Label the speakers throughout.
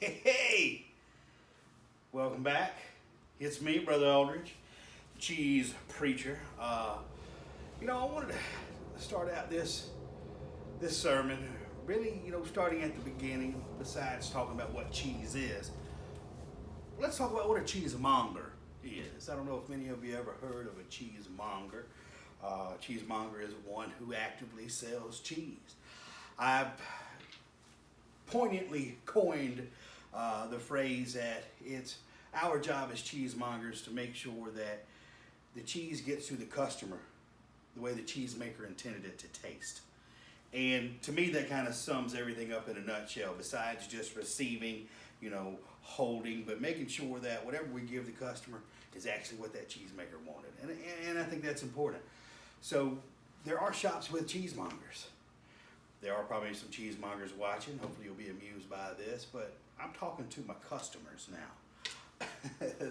Speaker 1: Hey, welcome back. It's me, Brother Aldridge, cheese preacher. I wanted to start out this sermon really, starting at the beginning. Besides talking about what cheese is, let's talk about what a cheesemonger is. I don't know if many of you ever heard of a cheesemonger. Cheesemonger is one who actively sells cheese. I've poignantly coined the phrase that it's our job as cheesemongers to make sure that the cheese gets to the customer the way the cheesemaker intended it to taste. And to me, that kind of sums everything up in a nutshell, besides just receiving, holding, but making sure that whatever we give the customer is actually what that cheesemaker wanted. And I think that's important. So there are shops with cheesemongers. There are probably some cheesemongers watching. Hopefully you'll be amused by this, but I'm talking to my customers now.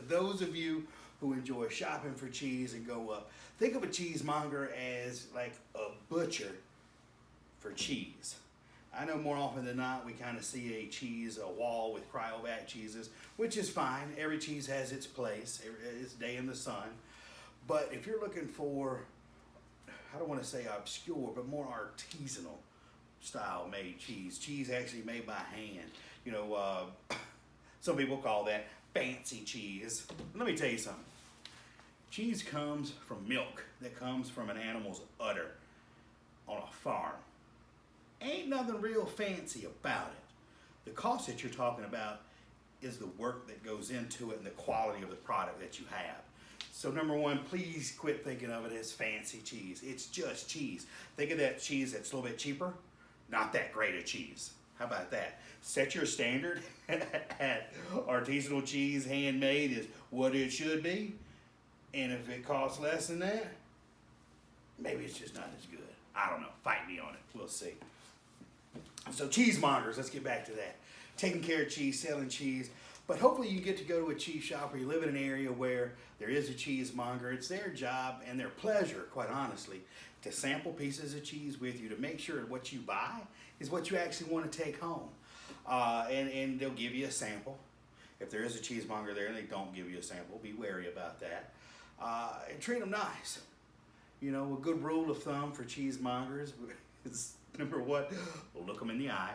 Speaker 1: Those of you who enjoy shopping for cheese and go up, think of a cheesemonger as like a butcher for cheese. I know more often than not we kind of see a wall with cryovac cheeses, which is fine. Every cheese has its place, its day in the sun. But if you're looking for, I don't want to say obscure, but more artisanal style made cheese actually made by hand. Some people call that fancy cheese. Let me tell you something. Cheese comes from milk that comes from an animal's udder on a farm. Ain't nothing real fancy about it. The cost that you're talking about is the work that goes into it and the quality of the product that you have. So number one, please quit thinking of it as fancy cheese. It's just cheese. Think of that cheese that's a little bit cheaper. Not that great a cheese. How about that? Set your standard at artisanal cheese, handmade is what it should be. And if it costs less than that, maybe it's just not as good. I don't know. Fight me on it. We'll see. So cheesemongers, let's get back to that. Taking care of cheese, selling cheese. But hopefully you get to go to a cheese shop or you live in an area where there is a cheesemonger. It's their job and their pleasure, quite honestly, to sample pieces of cheese with you to make sure what you buy is what you actually want to take home. And they'll give you a sample. If there is a cheesemonger there and they don't give you a sample, be wary about that. And treat them nice. A good rule of thumb for cheesemongers is, number one, look them in the eye.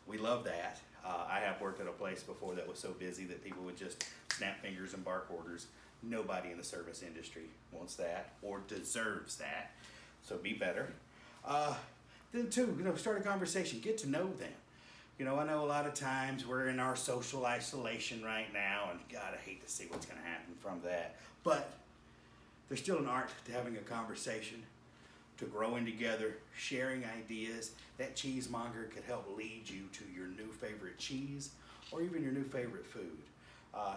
Speaker 1: We love that. I have worked at a place before that was so busy that people would just snap fingers and bark orders. Nobody in the service industry wants that or deserves that. So be better. Then two, start a conversation. Get to know them. I know a lot of times we're in our social isolation right now, and God, I hate to see what's going to happen from that. But there's still an art to having a conversation, to growing together, sharing ideas. That cheesemonger could help lead you to your new favorite cheese or even your new favorite food.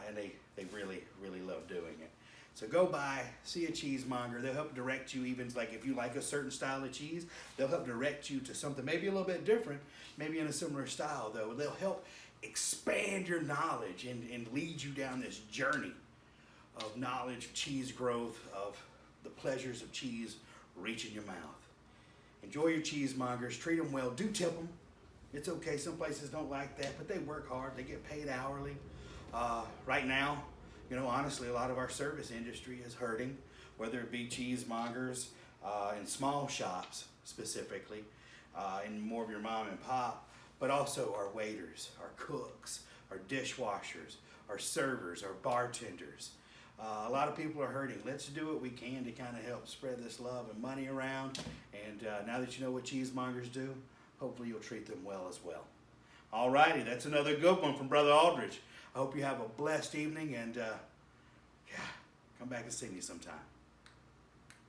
Speaker 1: And they really, really love doing it. So go by, see a cheesemonger. They'll help direct you, even like if you like a certain style of cheese, they'll help direct you to something maybe a little bit different, maybe in a similar style though. They'll help expand your knowledge and lead you down this journey of knowledge, cheese growth, of the pleasures of cheese reaching your mouth. Enjoy your cheesemongers, treat them well, do tip them. It's okay, some places don't like that, but they work hard, they get paid hourly. Right now, honestly, a lot of our service industry is hurting, whether it be cheesemongers in small shops specifically, and more of your mom and pop, but also our waiters, our cooks, our dishwashers, our servers, our bartenders. A lot of people are hurting. Let's do what we can to kind of help spread this love and money around. And now that you know what cheesemongers do, hopefully you'll treat them well as well. All righty, that's another good one from Brother Aldridge. I hope you have a blessed evening and come back and see me sometime.